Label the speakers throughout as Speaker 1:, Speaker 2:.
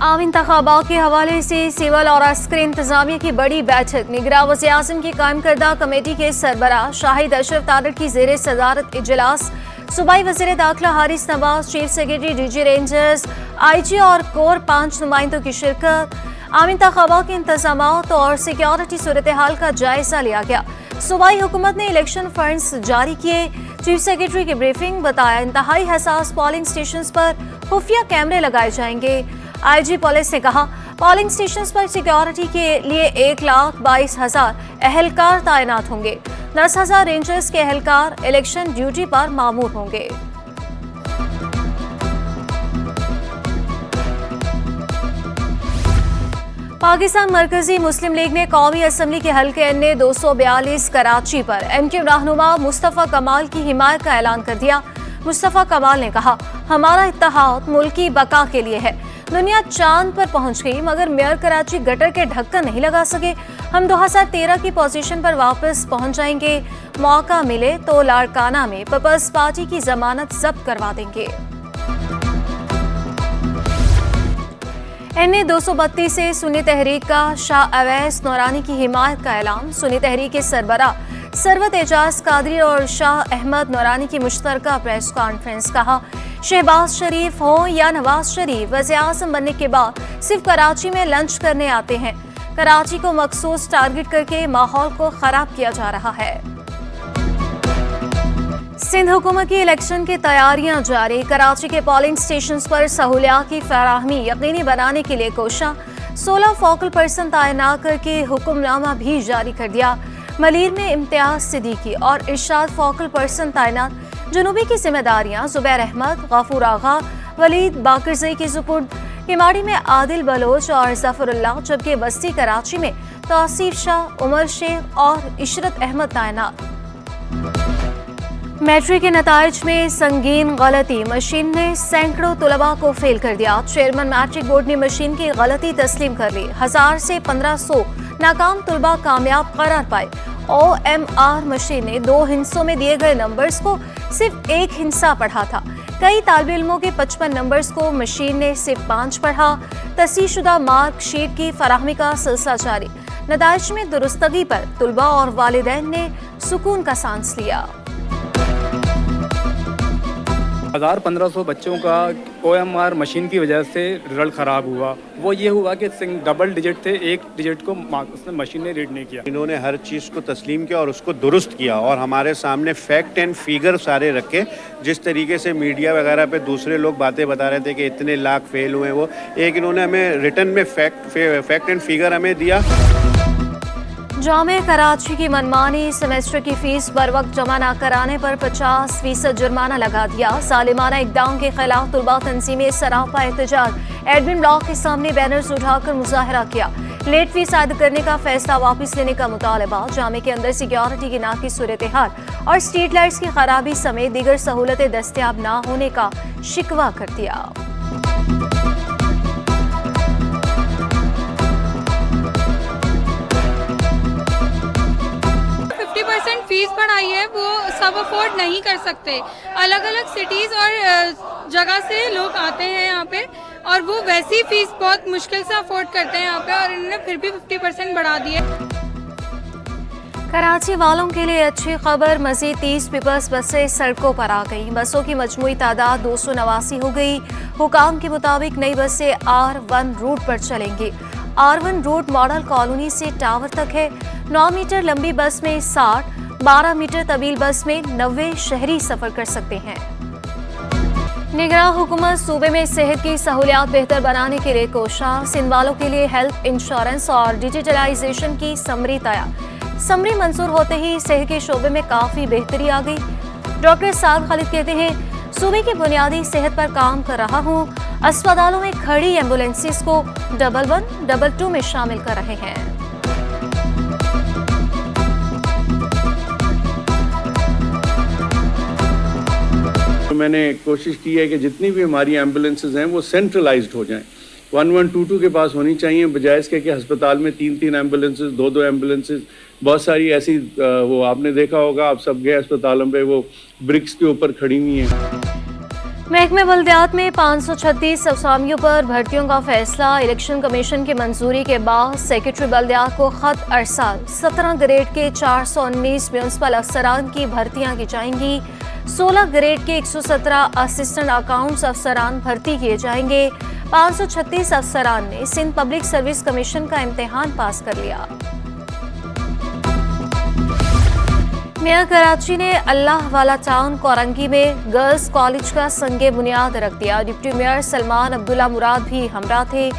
Speaker 1: आम इंतखाबात के हवाले से सिविल और अस्करी इंतजामिया की बड़ी बैठक। निगरान वज़ीर-ए-आज़म की कायम करदा कमेटी के सरबराह शाहिद अशरफ तारड़ की ज़ेर सदारत इजलास। सूबाई वज़ीर दाखिला Haris Nawaz, chief secretary DG rangers, IG और कोर 5 नुमाइंदों की शिरकत। आम इंतखाबात के इंतजामात और सिक्योरिटी सूरत हाल का जायजा लिया गया। सूबाई हुकूमत ने इलेक्शन फंड्स जारी किए। चीफ सेक्रेटरी की ब्रीफिंग। बताया इंतहाई हसास पोलिंग स्टेशन पर खुफिया कैमरे लगाए जाएंगे। IG पुलिस ने कहा पोलिंग स्टेशन पर सिक्योरिटी के लिए 1,22,000 एहलकार तैनात होंगे। 10,000 रेंजर्स के एहलकार इलेक्शन ड्यूटी पर मामूर होंगे। पाकिस्तान मरकजी मुस्लिम लीग ने कौमी असम्बली के हल्के NA 242 कराची पर MQ रहनुमा मुस्तफ़ा कमाल की हिमायत का ऐलान कर दिया। मुस्तफ़ा कमाल ने कहा हमारा इत्तेहाद मुल्की बका के लिए है। दुनिया चांद पर पहुंच गई मगर मेयर कराची गटर के ढक्कन नहीं लगा सके। हम 2013 की पोजीशन पर वापस पहुंच जाएंगे। मौका मिले तो लाड़काना में पीपल्स पार्टी की जमानत जब्त करवा देंगे। NA 232 से सुन्नी तहरीक का शाह अवैस नूरानी की हिमायत का ऐलान। सुन्नी तहरीक के सरबराह सरवत एजाज कादरी और शाह अहमद नूरानी की मुश्तरका प्रेस कॉन्फ्रेंस। कहा शहबाज शरीफ हो या नवाज शरीफ वज़ीर-ए-आज़म बनने के बाद सिर्फ कराची में लंच करने आते हैं। कराची को मखसूस टारगेट करके माहौल को खराब किया जा रहा है। सिंध हुकूमत की इलेक्शन की तैयारियां जारी। कराची के पोलिंग स्टेशन पर सहूलियात की फराहमी यकीनी बनाने के लिए कोशा 16 फोकल पर्सन तैनात करके हुक्मनामा भी जारी कर दिया। मलीर में इम्तियाज सिद्दीकी और इरशाद फोकल पर्सन तैनात। जनूबी की जिम्मेदारियां जुबैर अहमद, गफूर आगा, वलीद बाकरज़ई की सुपुर्द। किमाड़ी में आदिल बलोच और जफरुल्लाह, जबकि बस्ती कराची में तौसीफ शाह, उमर शेख और इशरत अहमद तैनात। मैट्रिक के नताइज में संगीन गलती। मशीन ने सैकड़ों तलबा को फेल कर दिया। चेयरमैन मैट्रिक बोर्ड ने मशीन की गलती तस्लीम कर ली। 1000 से 1500 नाकाम तलबा कामयाब करार पाए। OMR मशीन ने 2 हिस्सों में दिए गए नंबर्स को सिर्फ 1 हिस्सा पढ़ा था। कई तालिब इल्मों के 55 नंबर्स को मशीन ने सिर्फ 5 पढ़ा। तस्हीहशुदा मार्कशीट की फराहमी का सिलसिला जारी। नताइज में दुरुस्तगी पर तलबा और वालिदैन ने सुकून का सांस लिया।
Speaker 2: 1500 बच्चों का OMR मशीन की वजह से रिजल्ट ख़राब हुआ। वो ये हुआ कि डबल डिजिट थे, एक डिजिट को उसने मशीन ने रीड नहीं किया।
Speaker 3: इन्होंने हर चीज़ को तस्लीम किया और उसको दुरुस्त किया और हमारे सामने फैक्ट एंड फिगर सारे रखे। जिस तरीके से मीडिया वगैरह पे दूसरे लोग बातें बता रहे थे कि इतने लाख फेल हुए, वो एक इन्होंने हमें रिटर्न में फैक्ट एंड फिगर हमें दिया।
Speaker 1: जामे कराची की मनमानी सेमेस्टर की फीस बर वक्त जमा न कराने पर 50% जुर्माना लगा दिया। जालिमाना इक़दाम के खिलाफ तलबा तंजीमें सरापा एहतजाज। एडमिन ब्लॉक के सामने बैनर्स उठाकर मुजाहरा किया। लेट फीस अदा करने का फैसला वापस लेने का मुतालबा। जामे के अंदर सिक्योरिटी की नाक़िस सूरत हाल और स्ट्रीट लाइट्स की खराबी समेत दीगर सहूलतें दस्तयाब न होने का शिकवा कर दिया।
Speaker 4: फीस बढ़ाई है वो सब अफोर्ड नहीं कर सकते। अलग अलग सिटीज़ और जगह से लोग आते हैं यहाँ पे और वो वैसी फीस बहुत मुश्किल से अफोर्ड करते हैं यहाँ पे, और इन्होंने फिर भी 50% बढ़ा दी है।
Speaker 1: कराची वालों के लिए अच्छी खबर। मजीद 30 पीपल्स बसें सड़कों पर आ गई। बसों की मजमूई तादाद 289 हो गई। हुकाम के मुताबिक नई बसें R1 रूट पर चलेंगी। R1 रूट मॉडल कॉलोनी से टावर तक है। 9 मीटर लंबी बस में 60, 12 मीटर तवील बस में 90 शहरी सफर कर सकते हैं। निगरान हुकूमत सूबे में सेहत की सहूलियात बेहतर बनाने के लिए कोशा। सिंध वालों के लिए हेल्थ इंश्योरेंस और डिजिटलाइजेशन की समरी तैयार। समरी मंजूर होते ही सेहत के शोबे में काफी बेहतरी आ गई। डॉक्टर साद खालिद कहते हैं सूबे की बुनियादी सेहत पर काम कर रहा हूँ। अस्पतालों में खड़ी एम्बुलेंसेस को 111, 222 में शामिल कर रहे हैं।
Speaker 5: मैंने कोशिश की है कि जितनी भी हमारी एम्बुलेंसेज हैं वो सेंट्रलाइज्ड हो जाएं। 1122 के पास होनी चाहिए, बजाय इसके कि अस्पताल में 3-3 एम्बुलेंसेज, 2-2 एम्बुलेंसेज, बहुत सारी ऐसी वो आपने देखा होगा, आप सब गए अस्पतालों पे, वो ब्रिक्स के ऊपर खड़ी हुई हैं।
Speaker 1: महकमे बल्दियात में 536 असामियों पर भर्तियों का फैसला। इलेक्शन कमीशन की मंजूरी के बाद सेक्रेटरी बल्दियात को खत अरसाल। 17 ग्रेड के 419 म्यूनसिपल अफसरान की भर्तियां की जाएंगी। 16 ग्रेड के 117 असिस्टेंट अकाउंट्स अफसरान भर्ती किए जाएंगे। 536 अफसरान ने सिंध पब्लिक सर्विस कमीशन का इम्तिहान पास कर लिया। मेयर कराची ने अल्लाह वाला टाउन कोरंगी में गर्ल्स कॉलेज का संगे बुनियाद रख दिया। डिप्टी मेयर सलमान अब्दुल्ला मुराद भी हमरा थे।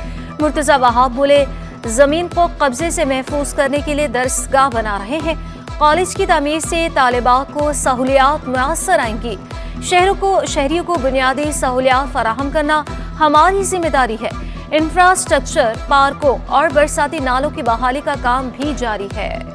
Speaker 1: मुर्तजा वहाब बोले, जमीन को कब्जे से महफूज करने के लिए दरसगाह बना रहे हैं। कॉलेज की तामीर से तालिबात को सहूलियात मुयस्सर आएंगी। शहरियों को बुनियादी सहूलियात फराहम करना हमारी जिम्मेदारी है। इंफ्रास्ट्रक्चर, पार्कों और बरसाती नालों की बहाली का काम भी जारी है।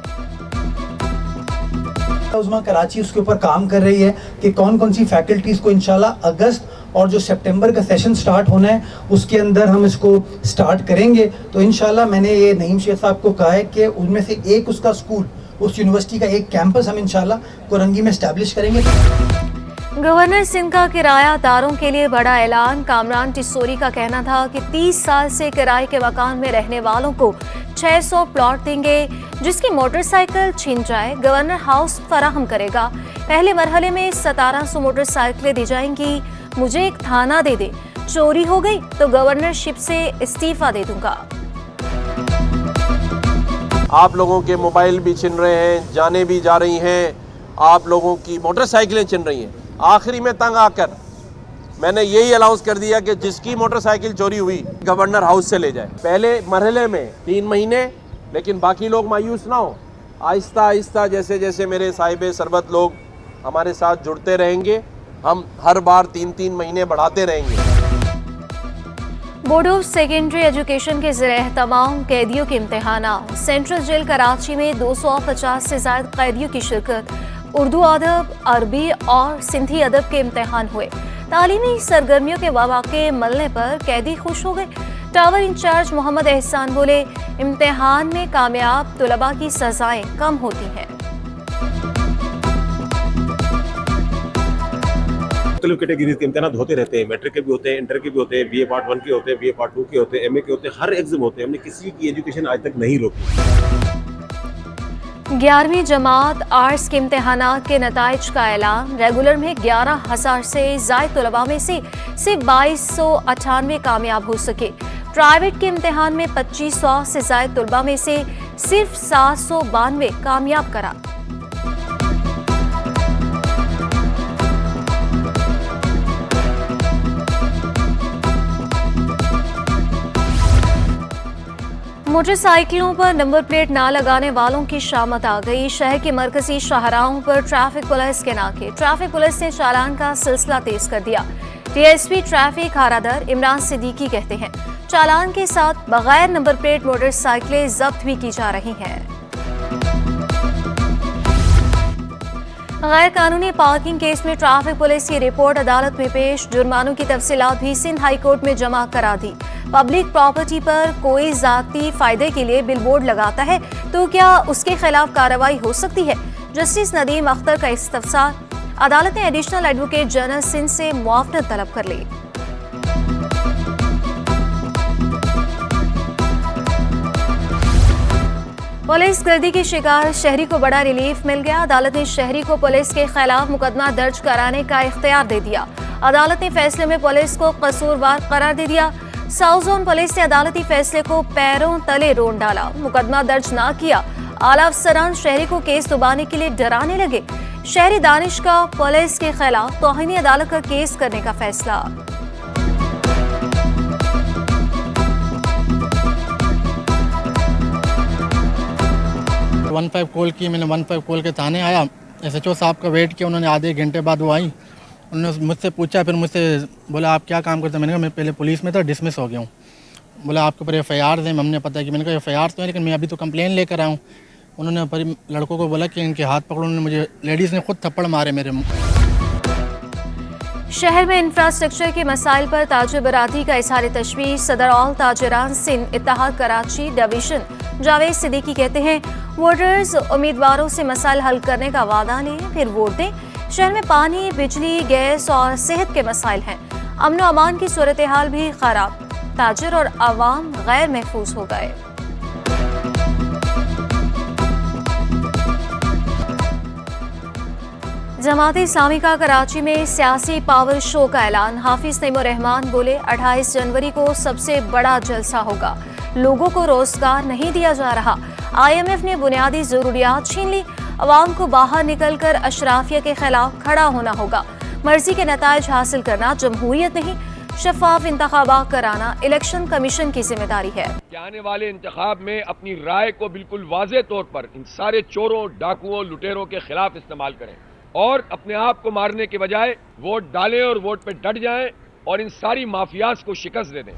Speaker 6: उस्मा कराची उसके ऊपर काम कर रही है कि कौन कौन सी फैकल्टीज़ को इंशाल्लाह अगस्त और जो सितंबर का सेशन स्टार्ट होना है उसके अंदर हम इसको स्टार्ट करेंगे। तो इंशाल्लाह मैंने ये नईम शेख साहब को कहा है कि उनमें से एक उसका स्कूल, उस यूनिवर्सिटी का एक कैंपस हम इंशाल्लाह कोरंगी में एस्टैब्लिश करेंगे।
Speaker 1: गवर्नर सिंध का किरायादारों के लिए बड़ा ऐलान। कामरान टिस्सोरी का कहना था कि 30 साल से किराए के मकान में रहने वालों को 600 प्लॉट देंगे। जिसकी मोटरसाइकिल छीन जाए गवर्नर हाउस फराहम करेगा। पहले मरहले में 1700 मोटरसाइकिलें दी जाएंगी। मुझे एक थाना दे दे, चोरी हो गई तो गवर्नरशिप से इस्तीफा दे दूंगा।
Speaker 7: आप लोगों के मोबाइल भी छिन रहे हैं, जाने भी जा रही हैं, आप लोगों की मोटरसाइकिलें छिन रही हैं। आखिरी में तंग आकर मैंने यही अनाउंस कर दिया कि जिसकी मोटरसाइकिल चोरी हुई गवर्नर हाउस से ले जाए। पहले मरहले में 3 महीने, लेकिन बाकी लोग मायूस ना हो। आहिस्ता आहिस्ता जैसे जैसे मेरे साहिब सरबत लोग हमारे साथ जुड़ते रहेंगे, हम हर बार 3-3 महीने बढ़ाते रहेंगे।
Speaker 1: बोर्ड ऑफ सेकेंडरी एजुकेशन के ज़रिए तमाम कैदियों के इम्तिहानात। सेंट्रल जेल कराची में 250 से ज़ायद कैदियों की शिरकत। उर्दू अदब, अरबी और सिंधी अदब के इम्तिहान हुए। तालीमी सरगर्मियों के मौके मिलने पर कैदी खुश हो गए। टावर इंचार्ज मोहम्मद एहसान बोले, इम्तिहान में कामयाब तुलबा की सजाएं कम होती हैं।
Speaker 8: मुख्तलिफ कैटेगरीज के इम्तिहान होते रहते हैं। मैट्रिक के भी होते हैं, इंटर के भी होते हैं, BA पार्ट 1 के होते हैं, BA पार्ट 2 के होते हैं, MA के होते हैं, हर एग्जाम होते हैं। हमने किसी की एजुकेशन आज तक नहीं रोकी।
Speaker 1: 11वीं जमात आर्ट्स के इम्तिहानात के नताइज का ऐलान। रेगुलर में 11,000 से ज़ायद तुलबा में से सिर्फ 2298 कामयाब हो सके। प्राइवेट के इम्तिहान में 2500 से ज़ायद तुलबा में से सिर्फ 792 कामयाब करा। मोटरसाइकिलों पर नंबर प्लेट ना लगाने वालों की शामत आ गई। शहर के मरकजी शाहराहों पर ट्रैफिक पुलिस के नाके। ट्रैफिक पुलिस ने चालान का सिलसिला तेज कर दिया। DSP ट्रैफिक हारादर इमरान सिद्दीकी कहते हैं, चालान के साथ बगैर नंबर प्लेट मोटरसाइकिलें जब्त भी की जा रही हैं। गैर कानूनी पार्किंग केस में ट्रैफिक पुलिस की रिपोर्ट अदालत में पेश। जुर्मानों की तफसीलात भी सिंध हाई कोर्ट में जमा करा दी। पब्लिक प्रॉपर्टी पर कोई जाती फायदे के लिए बिलबोर्ड लगाता है तो क्या उसके खिलाफ कार्रवाई हो सकती है? जस्टिस नदीम अख्तर का इस्तफसार। अदालत ने एडिशनल एडवोकेट जनरल सिंध से मुआवनत तलब कर ली। पुलिस गर्दी के शिकार शहरी को बड़ा रिलीफ मिल गया। अदालत ने शहरी को पुलिस के खिलाफ मुकदमा दर्ज कराने का इख्तियार दे दिया। अदालत ने फैसले में पुलिस को कसूरवार करार दे दिया। साउथ जोन पुलिस ने अदालती फैसले को पैरों तले रोन डाला। मुकदमा दर्ज ना किया। आला अफसरान शहरी को केस दबाने के लिए डराने लगे। शहरी दानिश का पुलिस के खिलाफ तौहीन अदालत का केस करने का फैसला।
Speaker 9: 15 कॉल की, मैंने 15 कॉल के थाने आया। SHO साहब का वेट किया, उन्होंने आधे घंटे बाद वो आई। उन्होंने मुझसे पूछा, फिर मुझसे बोला आप क्या काम करते हैं? मैंने कहा मैं पहले पुलिस में था, डिसमिस हो गया हूँ। बोला आपके ऊपर FIR है। हमने पता कि मैंने कहा FIR तो है, लेकिन मैं अभी तो कंप्लेन लेकर आया हूँ। उन्होंने पर लड़कों को बोला कि इनके हाथ पकड़ो। उन्होंने मुझे, लेडीज़ ने खुद थप्पड़ मारे मेरे मुँह।
Speaker 1: शहर में इंफ्रास्ट्रक्चर के मसाइल पर ताजिर बरादरी का इजहार तशवीश। सदर ऑल ताजिरान सिंध इत्तेहाद कराची डिवीजन जावेद सिद्दीकी कहते हैं, वोटर्स उम्मीदवारों से मसाइल हल करने का वादा लें, फिर वोट दें। शहर में पानी, बिजली, गैस और सेहत के मसाइल हैं। अमन और अमान की सूरत हाल भी खराब। ताजिर और आवाम गैर महफूज हो गए। जमात इस्लामी का कराची में सियासी पावर शो का ऐलान। हाफिज नईमुर रहमान बोले 28 जनवरी को सबसे बड़ा जलसा होगा। लोगों को रोजगार नहीं दिया जा रहा। IMF ने बुनियादी जरूरियात छीन ली। अवाम को बाहर निकलकर अशराफिया के खिलाफ खड़ा होना होगा। मर्जी के नताइज हासिल करना जमहूरियत नहीं, शफाफ इंतखाबात कराना इलेक्शन कमीशन की जिम्मेदारी है।
Speaker 10: आने वाले इंतखाब में अपनी राय को बिल्कुल वाज़े तौर पर इन सारे चोरों, डाकुओं, लुटेरों के खिलाफ इस्तेमाल करें और अपने आप को मारने के बजाय वोट डालें और वोट पे डट जाएं और इन सारी माफियाज को शिकस्त दे दें।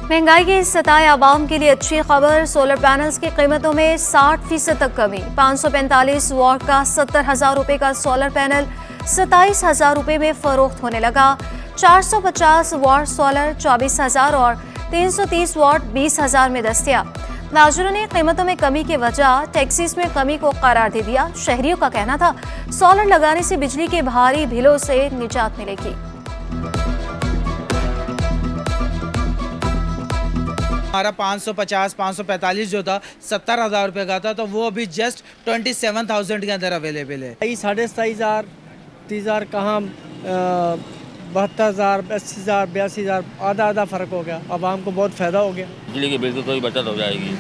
Speaker 1: महंगाई के सताए आवाम के लिए अच्छी खबर। सोलर पैनल्स की कीमतों में 60% तक कमी। 545 वॉट का 70,000 रुपए का सोलर पैनल 27,000 रुपए में फरोख्त होने लगा। 450 वॉट सोलर 24,000 और 330 वॉट 20,000 में दस्तयाब। नाज़रीन ने कीमतों में कमी की वजह टैक्सीज में कमी को करार दे दिया। शहरियों का कहना था सोलर लगाने से बिजली के भारी बिलों से निजात मिलेगी।
Speaker 11: हमारा 545 जो था 70,000 रुपये का था, तो वो अभी जस्ट 27,000 के अंदर अवेलेबल है।
Speaker 12: 27,500 30,000 कहाँ 72,000 80,000 82,000 आधा फ़र्क हो गया। आवाम को बहुत फ़ायदा हो गया।
Speaker 13: बिजली के बिल की कोई बचत हो जाएगी।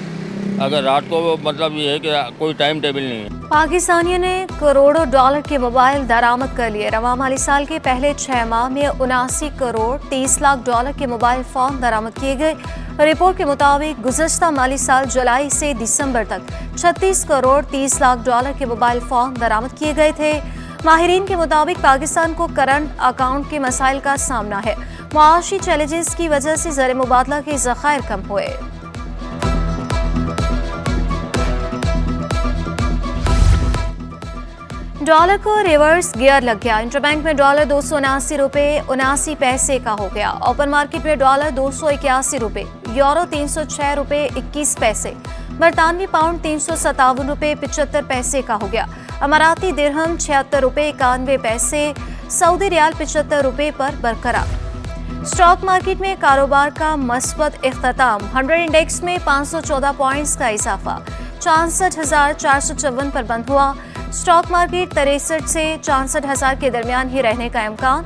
Speaker 13: अगर रात को मतलब ये है कि कोई टाइम टेबल नहीं है।
Speaker 1: पाकिस्तानियों ने करोड़ों डॉलर के मोबाइल दरामद कर लिए। रवां माली साल के पहले 6 माह में 79 करोड़ 30 लाख डॉलर के मोबाइल फ़ोन दरामद किए गए। रिपोर्ट के मुताबिक गुज़श्ता माली साल जुलाई से दिसंबर तक 36 करोड़ 30 लाख डॉलर के मोबाइल फ़ोन दरामद किए गए थे। माहिरीन के मुताबिक पाकिस्तान को करंट अकाउंट के मसाइल का सामना है। मुआशी चैलेंजेस की वजह से ज़र मुबादला के ज़खायर कम हुए। डॉलर को रिवर्स गियर लग गया। इंटरबैंक में डॉलर 279 रुपये 79 पैसे का हो गया। ओपन मार्केट में डॉलर 281 रुपये, यूरो 306 रुपये 21 पैसे, बरतानवी पाउंड 357 रुपये 75 पैसे का हो गया। अमाराती दिरहम 76 रुपये 91 पैसे, सऊदी रियाल 75 रुपये पर बरकरार। स्टॉक मार्केट में कारोबार का मस्बत इख्तिताम। 100 इंडेक्स में 514 पॉइंट्स का इजाफा 64,454 पर बंद हुआ। स्टॉक मार्केट 63 से 64,000 के दरमियान ही रहने का इम्कान।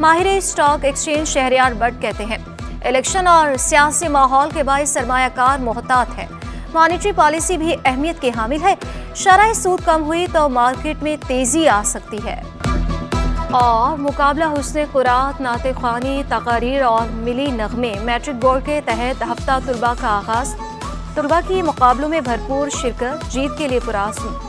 Speaker 1: माहिर स्टॉक एक्सचेंज शहरयार बट कहते हैं इलेक्शन और सियासी माहौल के बायस सरमायाकार मोहतात है। मॉनेटरी पॉलिसी भी अहमियत की हामिल है। शरह सूद कम हुई तो मार्केट में तेजी आ सकती है। और मुकाबला हुस्न कुरात, नाते ख़्वानी, तकारीर और मिली नगमे। मैट्रिक बोर्ड के तहत हफ्ता तुलबा का आगाज़। तुलबा की मुकाबलों में भरपूर शिरकत, जीत के लिए पुराज़्म।